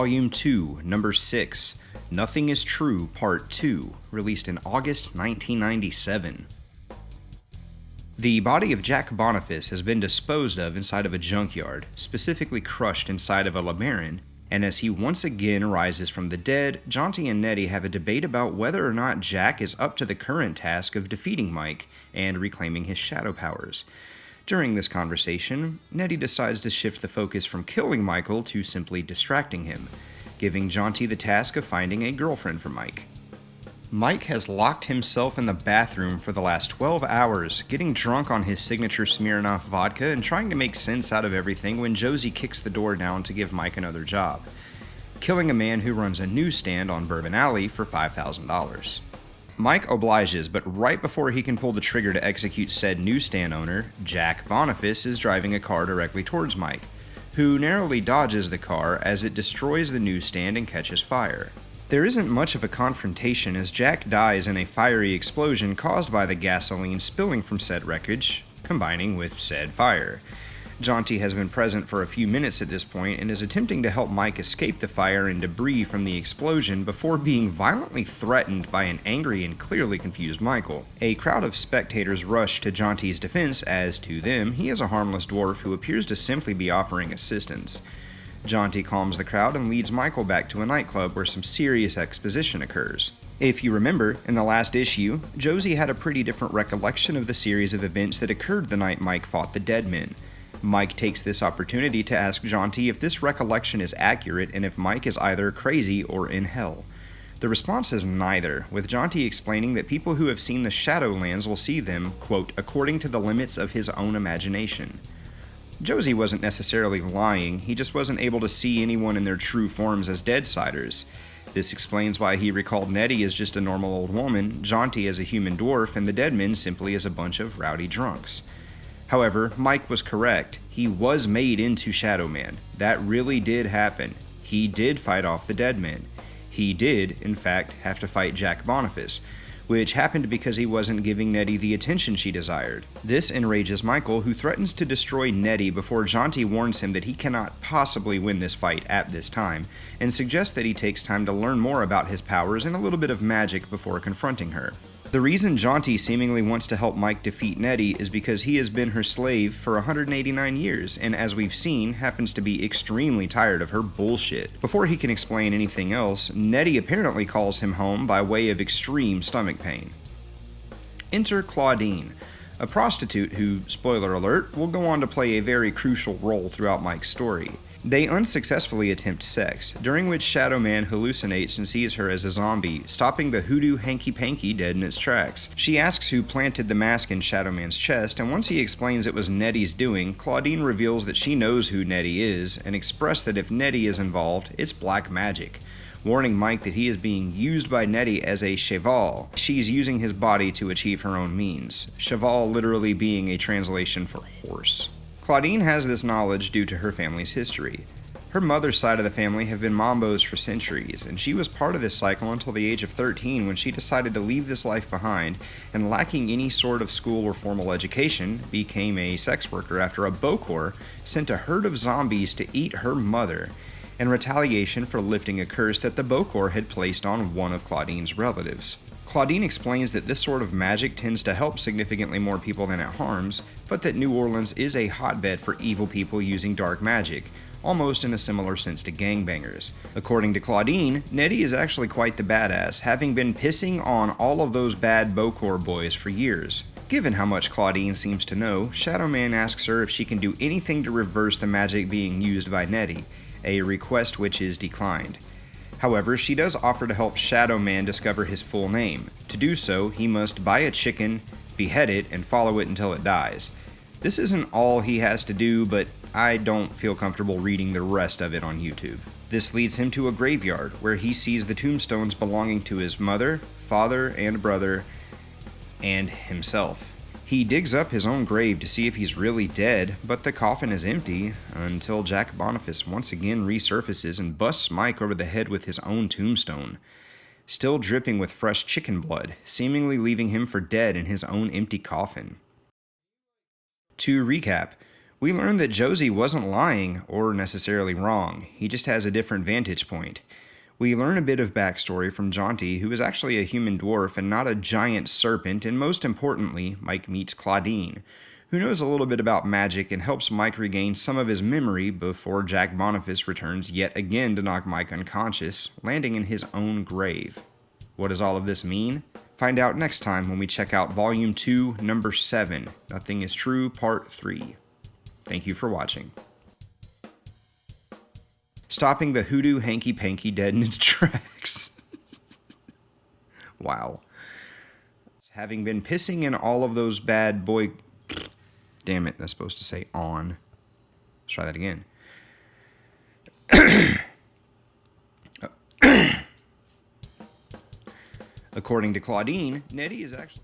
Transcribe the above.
Volume 2, Number 6, Nothing is True, Part 2, released in August 1997. The body of Jack Boniface has been disposed of inside of a junkyard, specifically crushed inside of a LeBaron, and as he once again rises from the dead, Jaunty and Nettie have a debate about whether or not Jack is up to the current task of defeating Mike and reclaiming his shadow powers. During this conversation, Nettie decides to shift the focus from killing Michael to simply distracting him, giving Jaunty the task of finding a girlfriend for Mike. Mike has locked himself in the bathroom for the last 12 hours, getting drunk on his signature Smirnoff vodka and trying to make sense out of everything when Josie kicks the door down to give Mike another job, killing a man who runs a newsstand on Bourbon Alley for $5,000. Mike obliges, but right before he can pull the trigger to execute said newsstand owner, Jack Boniface is driving a car directly towards Mike, who narrowly dodges the car as it destroys the newsstand and catches fire. There isn't much of a confrontation as Jack dies in a fiery explosion caused by the gasoline spilling from said wreckage, combining with said fire. Jaunty has been present for a few minutes at this point and is attempting to help Mike escape the fire and debris from the explosion before being violently threatened by an angry and clearly confused Michael. A crowd of spectators rush to Jaunty's defense as, to them, he is a harmless dwarf who appears to simply be offering assistance. Jaunty calms the crowd and leads Michael back to a nightclub where some serious exposition occurs. If you remember, in the last issue, Josie had a pretty different recollection of the series of events that occurred the night Mike fought the dead men. Mike takes this opportunity to ask Jaunty if this recollection is accurate and if Mike is either crazy or in hell. The response is neither, with Jaunty explaining that people who have seen the Shadowlands will see them, quote, according to the limits of his own imagination. Josie wasn't necessarily lying, he just wasn't able to see anyone in their true forms as Deadsiders. This explains why he recalled Nettie as just a normal old woman, Jaunty as a human dwarf, and the dead men simply as a bunch of rowdy drunks. However, Mike was correct. He was made into Shadow Man. That really did happen. He did fight off the dead men. He did, in fact, have to fight Jack Boniface, which happened because he wasn't giving Nettie the attention she desired. This enrages Michael, who threatens to destroy Nettie before Jaunty warns him that he cannot possibly win this fight at this time, and suggests that he takes time to learn more about his powers and a little bit of magic before confronting her. The reason Jaunty seemingly wants to help Mike defeat Nettie is because he has been her slave for 189 years, and as we've seen, happens to be extremely tired of her bullshit. Before he can explain anything else, Nettie apparently calls him home by way of extreme stomach pain. Enter Claudine, a prostitute who, spoiler alert, will go on to play a very crucial role throughout Mike's story. They unsuccessfully attempt sex, during which Shadow Man hallucinates and sees her as a zombie, stopping the hoodoo hanky-panky dead in its tracks. She asks who planted the mask in Shadow Man's chest, and once he explains it was Nettie's doing, Claudine reveals that she knows who Nettie is, and expressed that if Nettie is involved, it's black magic, warning Mike that he is being used by Nettie as a cheval. She's using his body to achieve her own means, cheval literally being a translation for horse. Claudine has this knowledge due to her family's history. Her mother's side of the family have been Mambos for centuries, and she was part of this cycle until the age of 13 when she decided to leave this life behind, and lacking any sort of school or formal education, became a sex worker after a Bokor sent a herd of zombies to eat her mother, in retaliation for lifting a curse that the Bokor had placed on one of Claudine's relatives. Claudine explains that this sort of magic tends to help significantly more people than it harms, but that New Orleans is a hotbed for evil people using dark magic, almost in a similar sense to gangbangers. According to Claudine, Nettie is actually quite the badass, having been pissing on all of those bad Bokor boys for years. Given how much Claudine seems to know, Shadow Man asks her if she can do anything to reverse the magic being used by Nettie, a request which is declined. However, she does offer to help Shadow Man discover his full name. To do so, he must buy a chicken, behead it, and follow it until it dies. This isn't all he has to do, but I don't feel comfortable reading the rest of it on YouTube. This leads him to a graveyard, where he sees the tombstones belonging to his mother, father, and brother, and himself. He digs up his own grave to see if he's really dead, but the coffin is empty, until Jack Boniface once again resurfaces and busts Mike over the head with his own tombstone, still dripping with fresh chicken blood, seemingly leaving him for dead in his own empty coffin. To recap, We learn that Josie wasn't lying or necessarily wrong. He just has a different vantage point. We learn a bit of backstory from Jaunty, who is actually a human dwarf and not a giant serpent, and most importantly, Mike meets Claudine, who knows a little bit about magic and helps Mike regain some of his memory before Jack Boniface returns yet again to knock Mike unconscious, landing in his own grave. What does all of this mean? Find out next time when we check out Volume 2, Number 7, Nothing is True, Part 3. Thank you for watching. Stopping the hoodoo hanky-panky dead in its tracks. Wow. Having been pissing in all of those bad boy... Damn it, that's supposed to say on. Let's try that again. According to Claudine, Nettie is actually...